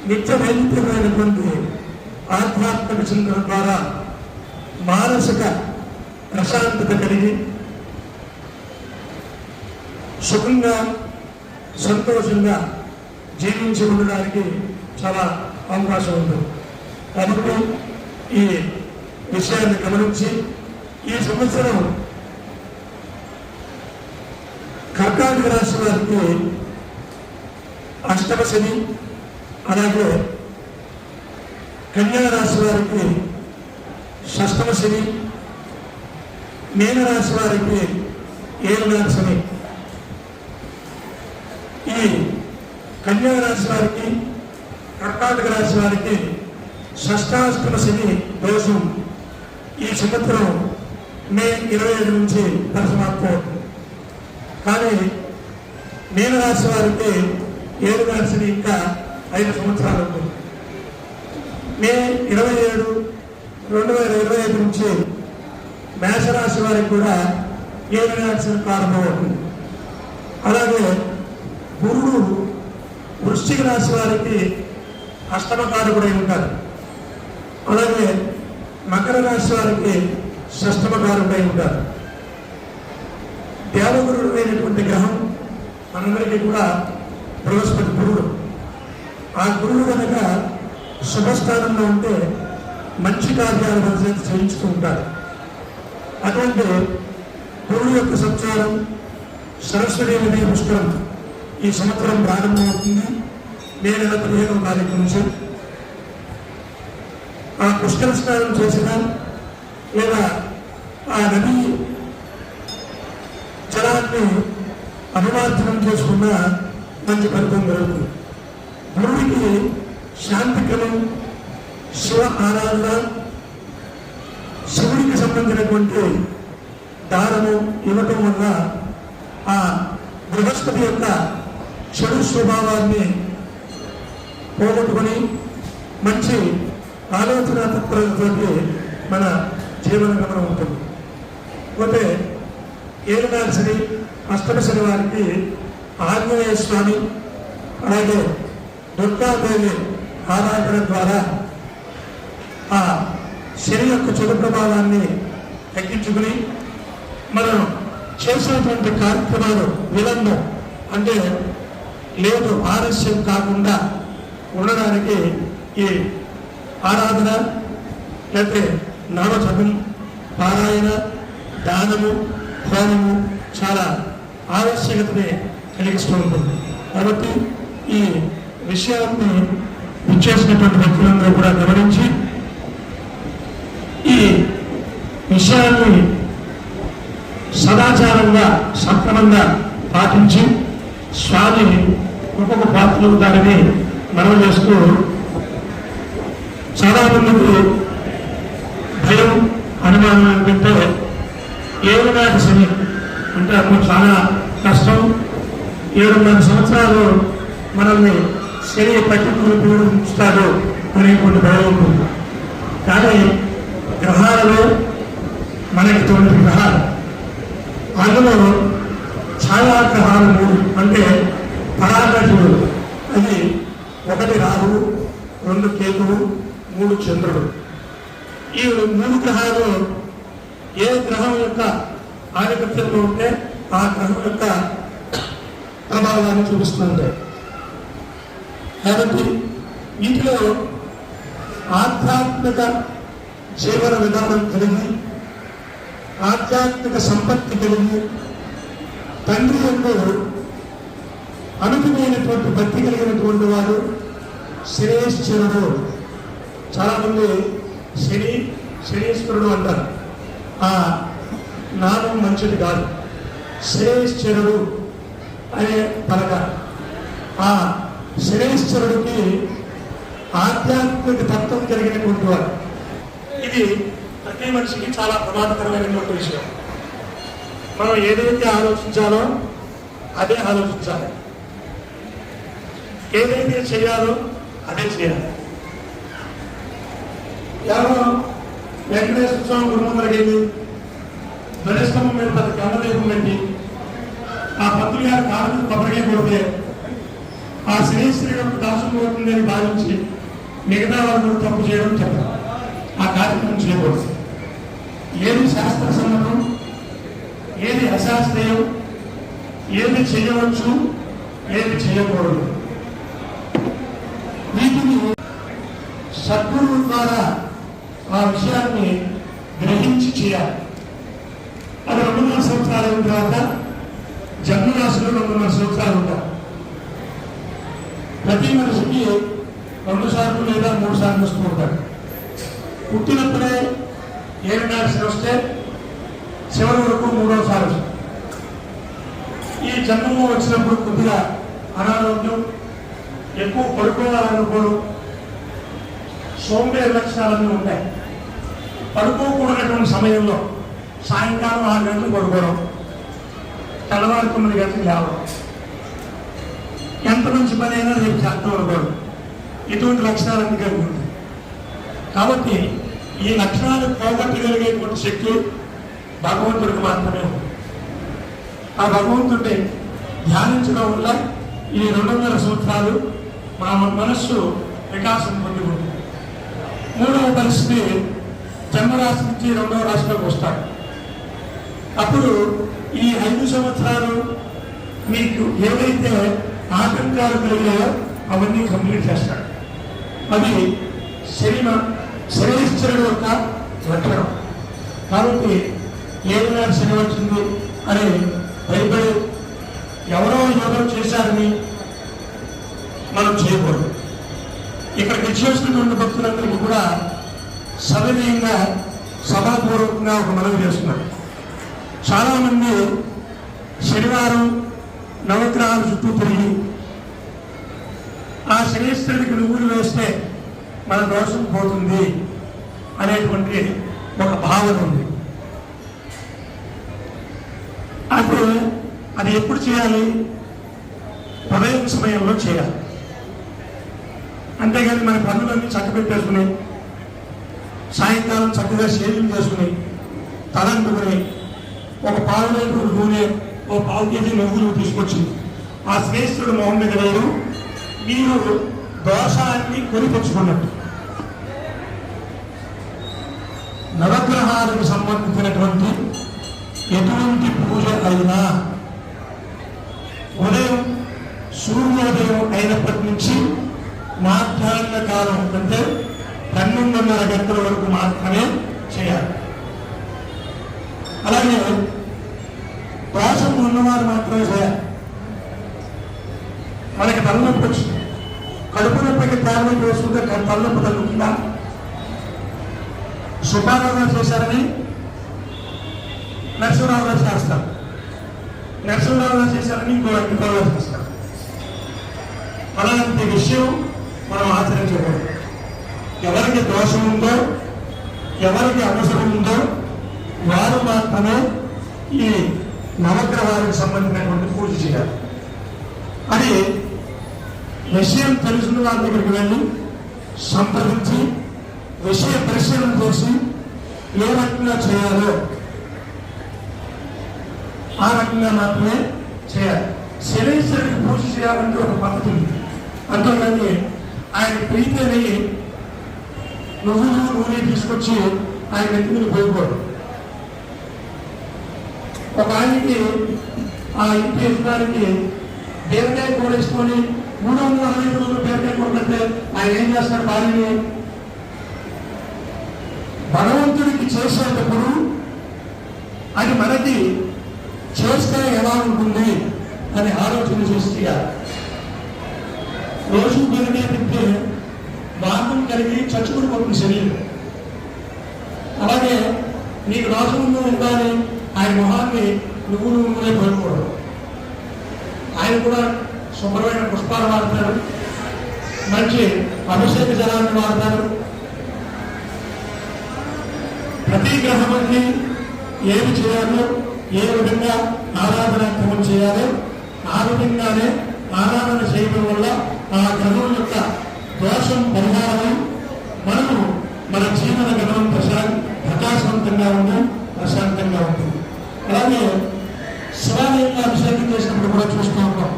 నిత్యమైనటువంటి ఆధ్యాత్మిక చింతన ద్వారా మానసిక ప్రశాంతత కలిగి సుఖంగా సంతోషంగా జీవించి ఉండడానికి చాలా అవకాశం ఉంటుంది. కాబట్టి ఈ విషయాన్ని గమనించి ఈ సంవత్సరం కర్కాటక రాశి వారికి అష్టమ శని, అలాగే కన్యా రాశి వారికి షష్టమ శని, మీనరాశి వారికి 7వ శని. ఈ కన్యా రాశి వారికి, కర్కాటక రాశి వారికి షష్టాష్టమ శని దోషం ఈ సంవత్సరం మే 25 నుంచి పరిసమాప్తం. కానీ మీనరాశి వారికి 7వ శని ఇంకా 5 సంవత్సరాలు ఉంటుంది. మే 27, 2025 నుంచి మేషరాశి వారికి కూడా 7వ శని ప్రారంభమవుతుంది. అలాగే గురుడు వృశ్చిక రాశి వారికి అష్టమకారకుడై ఉంటారు. అలాగే మకర రాశి వారికి షష్టమకారకుడై ఉంటారు. దేవగురుడు అయినటువంటి గ్రహం మనందరికీ కూడా బృహస్పతి గురుడు. ఆ గురుడు కనుక శుభస్థానంలో ఉంటే మంచి కార్యాలు మన చేయించుతూ ఉంటారు. అటువంటి గురుడు యొక్క సంచారం సరస్వతి నదీ పుష్కరం ఈ సంవత్సరం ప్రారంభమవుతుంది. మే నెల 15వ తారీఖు నుంచి ఆ పుష్కర స్నానం చేసిన లేదా ఆ నది జలాన్ని అభివార్జనం చేసుకున్న మంచి ఫలితం జరుగుతుంది. గురుడికి శాంతికరం, శివ ఆరాధన, శివుడికి సంబంధించినటువంటి దానము ఇవ్వటం వల్ల ఆ బృహస్పతి యొక్క చెడు స్వభావాన్ని పోగొట్టుకొని మంచి ఆలోచన తత్పరతతో మన జీవన గమనం ఉంటుంది. పోతే 7వ శని, అష్టమ శని వారికి ఆంజనేయ స్వామి, అలాగే దుర్గాదేవి ఆరాధన ద్వారా ఆ శని యొక్క చెడు ప్రభావాన్ని తగ్గించుకుని మనం చేసినటువంటి కార్యక్రమాలు విలంబం అంటే లేదు ఆలస్యం కాకుండా ఉండడానికి ఈ ఆరాధన లేకపోతే నామజపం, పారాయణ, దానము, హోమము చాలా ఆవశ్యకతని కలిగిస్తూ ఉంటుంది. కాబట్టి ఈ విషయాన్ని ఇచ్చేసినటువంటి వ్యక్తులందరూ కూడా గమనించి ఈ విషయాన్ని సదాచారంగా సక్రమంగా పాటించి స్వామి ఒక్కొక్క పాత్రలు ఉంటారని మనం చేస్తూ చాలా మందికి భయం అనుమానం ఏంటంటే ఏడునాటి శని అంటే అప్పుడు చాలా కష్టం. 7.5 సంవత్సరాలు మనల్ని శని పట్టుకుని పీడిస్తాడు అనేటువంటి భయం ఉంటుంది. కానీ గ్రహాలలో మనకి 9 గ్రహాలు, అందులో ఛాయాగ్రహాలు 3 అంటే పరాగతుడు, అది 1 రాహువు, 2 కేతువు, 3 చంద్రుడు. ఈ 3 గ్రహాలు ఏ గ్రహం యొక్క ఆధిపత్యంలో ఉంటే ఆ గ్రహం యొక్క ప్రభావాన్ని చూపిస్తుంది. కాబట్టి వీటిలో ఆధ్యాత్మిక జీవన విధానం కలిగి, ఆధ్యాత్మిక సంపత్తి కలిగి, తండ్రి యొక్క అనుకునేటువంటి భక్తి కలిగినటువంటి వారు శనేశ్వరుడు. చాలామంది శనీశ్వరుడు అంటారు. ఆ నామం మంచిది కాదు. శనేశ్వరుడు అనే పలక. ఆ శనేశ్వరుడికి ఆధ్యాత్మిక తత్వం కలిగినటువంటి వారు. ఇది ప్రతి మనిషికి చాలా ప్రమాదకరమైనటువంటి విషయం. మనం ఏదైతే ఆలోచించాలో అదే ఆలోచించాలి, ఏదైతే చేయాలో అదే చేయాలి. ఎవరో వెంకటేశ్వర స్వామి గుడి ముందరకి వెళ్ళి ధ్వజస్తంభం మీద 10 కళ్ళదీపం పెట్టి ఆ పంతులు గారి కాళ్ళు కొబ్బరికాయ కొడితే ఆ శనీశ్వరుడు దాసం పోతుందని భావించి మిగతా వాళ్ళు తప్పు చేయడం చెప్పారు. ఆ కార్యక్రమం చేయకూడదు. ఏది శాస్త్ర సమ్మతం, ఏది అశాస్త్రీయం, ఏది చేయవచ్చు, ఏది చేయకూడదు, వీటిని సద్గురువు ద్వారా ఆ విషయాన్ని గ్రహించి చేయాలి. అది 2.5 సంవత్సరాలు అయిన తర్వాత జన్మరాశిలో 2.5 సంవత్సరాలు ఉంటారు. ప్రతి మనిషికి 2 సార్లు లేదా 3 సార్లు వస్తూ ఉంటారు. పుట్టినప్పుడే 7 శని వస్తే చివరి వరకు 3వ సారి వస్తుంది. ఈ జన్మము వచ్చినప్పుడు కొద్దిగా అనారోగ్యం, ఎక్కువ పడుకోవాలనుకోవడం, సోంబేరి లక్షణాలన్నీ ఉంటాయి. పడుకోకూడనటువంటి సమయంలో సాయంకాలం 6 గంటలు పడుకోవడం, తెల్లవారు 9 గంటలకు లేవడం, ఎంత మంచి పని అయినా రేపు చేస్తాం అనుకోవడం, ఇటువంటి లక్షణాలన్నీ కలిగి ఉంటాయి. కాబట్టి ఈ లక్షణాలు పోగొట్టగలిగేటువంటి శక్తి భగవంతుడికి మాత్రమే ఉంది. ఆ భగవంతుడిని ధ్యానించడం వల్ల ఈ 2.5 సంవత్సరాలు మన మనస్సు వికాసం పొంది ఉంటుంది. 3వ పరిస్థితి జన్మరాశి నుంచి 2వ రాశిలోకి వస్తాడు. అప్పుడు ఈ 5 సంవత్సరాలు మీకు ఏవైతే ఆటంకాలు కలిగాయో అవన్నీ కంప్లీట్ చేస్తాడు. అది శనీశ్వరుడు యొక్క లక్షణం. కాబట్టి ఏనాడు శని వచ్చింది అని భయపడి ఎవరో యోగం చేశారని మనం చేయకూడదు. ఇక్కడికి వచ్చేసినటువంటి భక్తులందరికీ కూడా సవినయంగా సభాపూర్వకంగా ఒక మనవి చేస్తున్నారు. చాలామంది శనివారం నవగ్రహాల చుట్టూ తిరిగి ఆ శనీశ్వరుడికి నువ్వులు వేస్తే మన దోషం పోతుంది అనేటువంటి ఒక భావన ఉంది. అప్పుడు అది ఎప్పుడు చేయాలి? ఉదయం సమయంలో చేయాలి. అంతేగాని మన పనులన్నీ చక్కబెట్టేసుకుని సాయంకాలం చక్కగా షేవింగ్ చేసుకుని తలంటుకుని ఒక 1/4 లీటర్ నూనె, ఓ 1/2 కేజీ నువ్వులు తీసుకొచ్చి ఆ శ్రేష్ఠుడు మొహం మీద వేయడం, మీరు దోషాన్ని కొని తెచ్చుకున్నట్టు. నవగ్రహాలకు సంబంధించినటువంటి ఎటువంటి పూజ అయినా ఉదయం సూర్యోదయం అయినప్పటి నుంచి మాధ్యాహ్న కాలం అంటే 12:30 గంటల వరకు మాత్రమే చేయాలి. అలాగే దోషం ఉన్నవారు మాత్రమే చేయాలి. మనకి తలనొప్పి వచ్చింది, కడుపు నొప్పికి టాబ్లెట్ వేసుకుంటే తలనొప్పి తగ్గుతుందా? సుబ్బారావు చేశారని నరసింహరావు గారు చేస్తారు, నరసింహరావు గారు చేశారని ఇంకో చేస్తారు. అలాంటి విషయం మనం ఆచరించకూడదు. ఎవరికి దోషం ఉందో, ఎవరికి అవసరం ఉందో వారు మాత్రమే ఈ నవగ్రహాలకు సంబంధించినటువంటి పూజ చేయాలి. అది విషయం తెలిసిన వారి దగ్గరికి వెళ్ళి సంప్రదించి విషయ పరిశీలన చేసి ఏ రకంగా చేయాలో ఆ రకంగా మాత్రమే చేయాలి. శనీశ్వరుడికి పూజ చేయాలంటే ఒక పద్ధతి ఉంది. అంతేగాని ఆయన ప్రీతి అయ్యి నూనె తీసుకొచ్చి ఆయన ఎత్తుకుని పోయిపోడు. ఒక ఆయనకి ఆ ఇంటి యజమానికి బీరకాయ కూర వేసుకొని 365 రోజులు బీరకాయ కూర పెడితే ఆయన ఏం చేస్తాడు? భార్యని భగవంతుడికి చేసేటప్పుడు అది మనకి చేస్తే ఎలా ఉంటుంది అని ఆలోచన చేసి చేయాలి. రోజు బీరకాయ తింటే మార్గం కలిగి చచ్చుకుని పోతుంది శరీరం. అలాగే నీకు రాజుల్లో ఉండాలి ఆయన మొహాన్ని నువ్వులే పడుకోవడం. ఆయన కూడా శుభ్రమైన పుష్పాలు వాడతారు, మంచి అభిషేక జలాన్ని వాడతారు. ప్రతి గ్రహానికి ఏమి చేయాలో, ఏ విధంగా ఆరాధన క్రమం చేయాలో ఆ విధంగానే ఆరాధన చేయడం వల్ల ఆ గ్రహం యొక్క దోషం పరిహారం మనము మన జీవన గమనం ప్రకాశవంతంగా ఉంది, ప్రశాంతంగా ఉంటుంది. అలాగే శివాలయంలో అభిషేకం చేసినప్పుడు కూడా చూస్తూ ఉంటాం.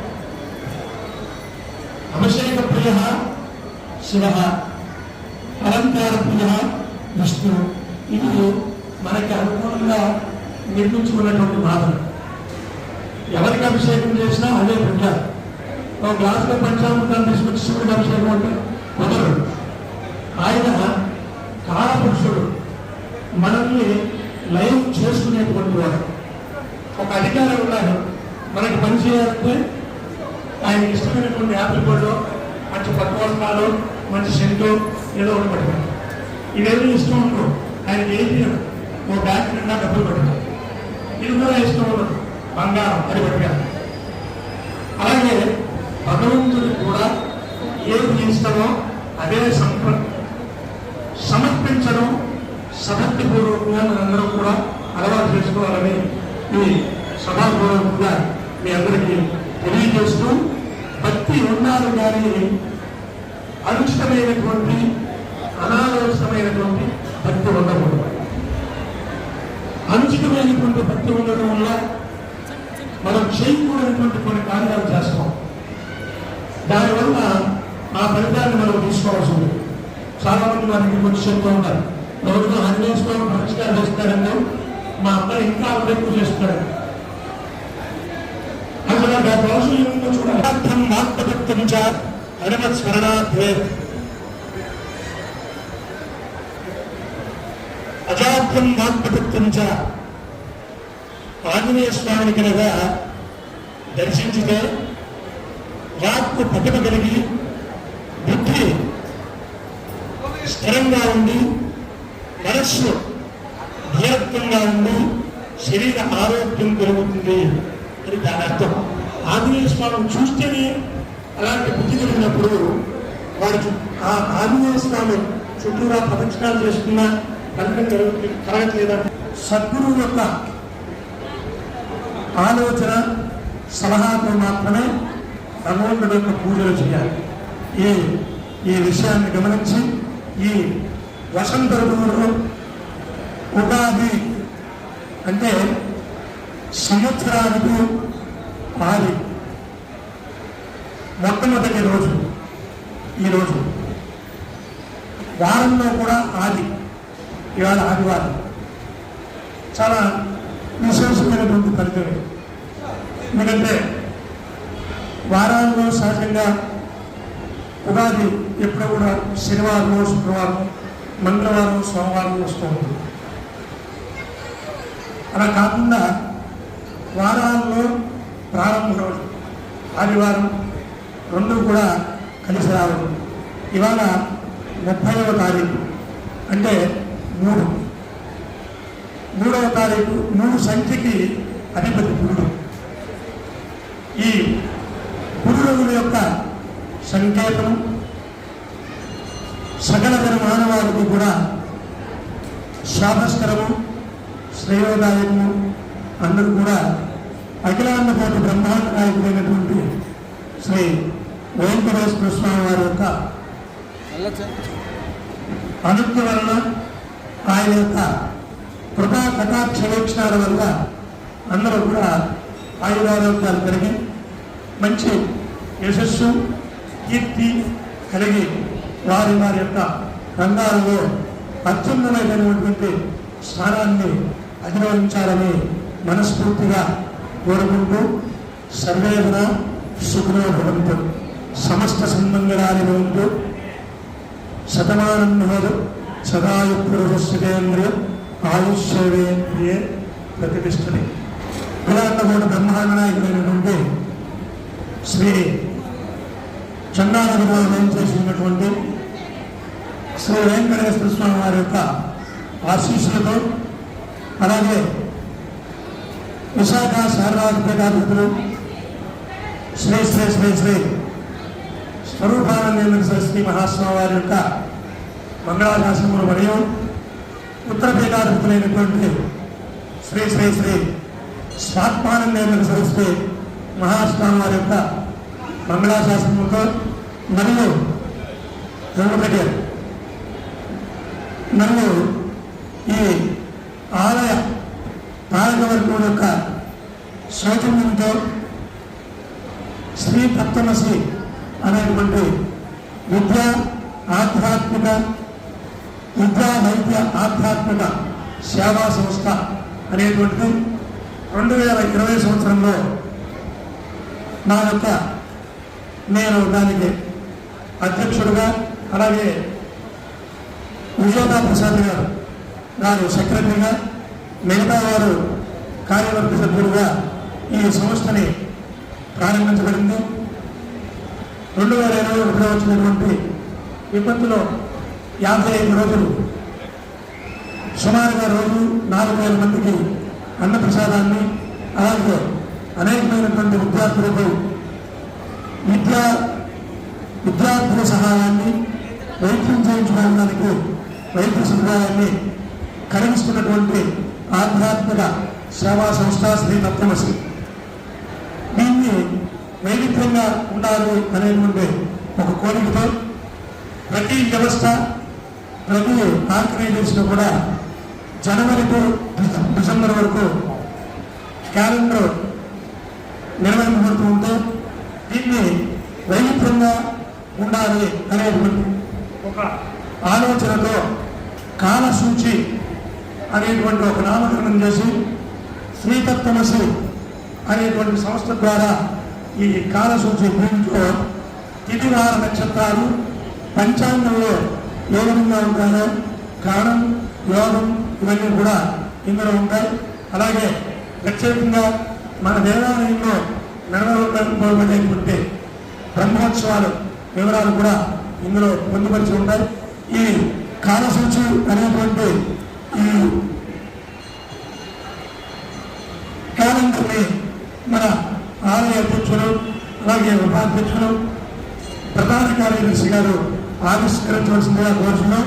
అభిషేక ప్రియ శివ, అలంకార ప్రియ విష్ణు. ఇది మనకి అనుకూలంగా నిర్మించుకున్నటువంటి మాటలు. ఎవరికి అభిషేకం చేసినా అదే పెట్టారు. ఒక గ్లాసులో పంచామృతాన్ని తీసుకొచ్చి శివుడికి అభిషేకం అంటే కుదరదు. ఆయన కాలపురుషుడు, మనల్ని లయం చేసుకునేటువంటి వాడు. ఒక అధికారం ఉన్నాడు, మనకి పని చేయాలంటే ఆయనకి ఇష్టమైనటువంటి యాపిల్ పళ్ళు, మంచి పట్టు వస్త్రాలు, మంచి సెంటు ఏదో ఒకటి పట్టుకుంటాం. ఇవేమీ ఇష్టం ఉండవు ఆయనకి. ఏం చేయడం? ఓ బ్యాగ్ నిండా డబ్బులు పట్టుకుంటాం. ఇది కూడా ఇష్టం ఉండదు, బంగారం అది పట్టుకాలి. అలాగే భగవంతుడికి కూడా ఏది ఇష్టమో అదే సమర్పించడం సభక్తిపూర్వకంగా మనందరం కూడా అలవాటు చేసుకోవాలని ఈ సభాపూర్వకంగా మీ అందరికీ తెలియజేస్తూ, భక్తి ఉండాలి కానీ అనుచితమైనటువంటి అనాలోచితమైనటువంటి భక్తి ఉండకూడదు. అనుచితమైనటువంటి భక్తి ఉండడం వల్ల మనం చేయకూడనటువంటి కొన్ని కార్యాలు చేస్తాం. దానివల్ల ఆ ఫలితాన్ని మనం తీసుకోవాల్సి ఉంటుంది. చాలా మంది మనకి కొంచెం చెప్తూ ఉంటారు, రోజులో ఆంజనేయ స్వామి పరిష్కారం చేస్తారంటే మా అబ్బాయి ఇంకా ఎక్కువ చేస్తున్నాడు. అసలు ఆ రోజు ఏముందో చూడాలి. మాత్మభక్తం చ హనుమత్ స్మరణార్థే అజార్థం మాత్మభక్తం చ. ఆంజనేయ స్వామిని కనుక దర్శించితే వాక్కు పట్టుక కలిగి బుద్ధి స్థిరంగా ఉండి మనస్సు ధీరత్వంగా ఉండి శరీర ఆరోగ్యం పెరుగుతుంది అని దాని అర్థం. ఆంజనేయ స్వామిని చూస్తేనే అలాంటి బుద్ధి కలిగినప్పుడు వారి ఆ ఆంజనేయ స్వామి చుట్టూరా ప్రదక్షిణాలు చేసుకున్నా ఫలితం కలగట్లేదంటే సద్గురువు యొక్క ఆలోచన సలహాతో మాత్రమే భగవంతుడి యొక్క పూజలు చేయాలి. ఈ విషయాన్ని గమనించి ఈ వసంత ఋతువులో ఉగాది అంటే సంవత్సరానికి ఆది మొట్టమొదటి రోజు. ఈరోజు వారంలో కూడా ఆది, ఇవాళ ఆదివారం. చాలా విశేషమైనటువంటి ఫలితం. ఎందుకంటే వారాల్లో సహజంగా ఉగాది ఎప్పుడు కూడా శనివారం, శుక్రవారం, మంగళవారం, సోమవారం వస్తూ ఉంటుంది. అలా కాకుండా వారాల్లో ప్రారంభ రోజు ఆదివారం రెండు కూడా కలిసి రావడం. ఇవాళ 30వ తారీఖు అంటే 3వ తారీఖు 3 సంఖ్యకి అధిపతి గురుడు. ఈ గురు రోజుల యొక్క సంకేతం, సకల జన మానవాళికి కూడా శాపస్కరము, శ్రేయోదాయకము. అందరూ కూడా అఖిలాండ కోటి బ్రహ్మాండ నాయకుడైనటువంటి శ్రీ వెంకటేశ్వర స్వామి వారి యొక్క అనుజ్ఞ వలన, ఆయన యొక్క కృపా కటాక్ష వీక్షణాల వల్ల అందరూ కూడా ఆయురారోగ్యాలు కలిగి మంచి యశస్సు, కీర్తి కలిగి వారి వారి యొక్క రంగాలలో అత్యున్నతమైనటువంటి స్థానాన్ని అధిరోహించాలని మనస్ఫూర్తిగా కోరుకుంటూ సర్వేదన సుఖనో భవంతు, సమస్త సన్మంగళాన్ని భవంతు, శతమానం భవతు, సదాయు పురుషేంద్రియ ఆయుష్యేంద్రియే ప్రతిష్టని. అఖిలాండ బ్రహ్మాండ నాయకుడైనటువంటి శ్రీ చంద్రానగరంలో చేసినటువంటి శ్రీ వెంకటేశ్వర స్వామి వారి యొక్క ఆశీస్సులతో, అలాగే విశాఖ శారదాధిపతులు శ్రీ శ్రీ శ్రీ శ్రీ స్వరూపానంద సరస్వతి మహాస్వామి వారి యొక్క మంగళాశాసనములు మరియు ఉత్తర పీఠాధిపతులైనటువంటి శ్రీ శ్రీ శ్రీ స్వాత్మానంద సరస్వతి మహాస్వామి వారి యొక్క మంగళాశాసనములతో మరియు మరియు ఈ ఆలయ పాలకవర్గం యొక్క సౌజన్యంతో శ్రీ తత్వమసి అనేటువంటి విద్యా వైద్య ఆధ్యాత్మిక సేవా సంస్థ అనేటువంటిది 2020 సంవత్సరంలో నేను దానికి అధ్యక్షుడుగా, అలాగే విజయదా ప్రసాద్ గారు సెక్రటరీగా, మిగతా వారు కార్యవర్గ సభ్యులుగా ఈ సంస్థని ప్రారంభించబడింది. 2021లో వచ్చినటువంటి విపత్తులో 55 రోజులు సుమారుగా రోజు 4,000 మందికి అన్నప్రసాదాన్ని, అలాగే అనేకమైనటువంటి విద్యార్థులకు విద్యార్థుల సహాయాన్ని, వైద్యం చేయించుకోవడానికి వైద్య సదుపాయాన్ని కలిగిస్తున్నటువంటి ఆధ్యాత్మిక సేవా సంస్థ శ్రీ తత్వమసి. దీన్ని వైవిధ్యంగా ఉండాలి అనేటువంటి ఒక కోరికతో ప్రతి వ్యవస్థ, ప్రతి ఆర్గనైజేషన్ కూడా జనవరి టు డిసెంబర్ వరకు క్యాలెండర్ నిర్వహించబడుతూ ఉంటే దీన్ని వైవిధ్యంగా ఉండాలి అనేటువంటి ఒక ఆలోచనతో కాలసూచి అనేటువంటి ఒక నామకరణం చేసి శ్రీతత్వమసి అనేటువంటి సంస్థ ద్వారా ఈ కాలసూచి దీంట్లో తిథివార నక్షత్రాలు పంచాంగంలో ఏ విధంగా ఉంటాయో కారణం, యోగం ఇవన్నీ కూడా ఇందులో ఉంటాయి. అలాగే ప్రత్యేకంగా మన దేవాలయంలో నిర్వహింపబడేటువంటి బ్రహ్మోత్సవాలు వివరాలు కూడా ఇందులో పొందుపరిచి ఉంటాయి. ఈ కాలసూచి అనేటువంటి ఈ క్యాలెండర్ని మన ఆలయ అధ్యక్షులు, అలాగే ఉపాధ్యక్షులు, ప్రధాన కార్యదర్శి గారు ఆవిష్కరించవలసిందిగా కోరుతున్నాం.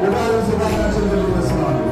ఉగాది శుభాకాంక్షలు తెలియజేస్తున్నాను.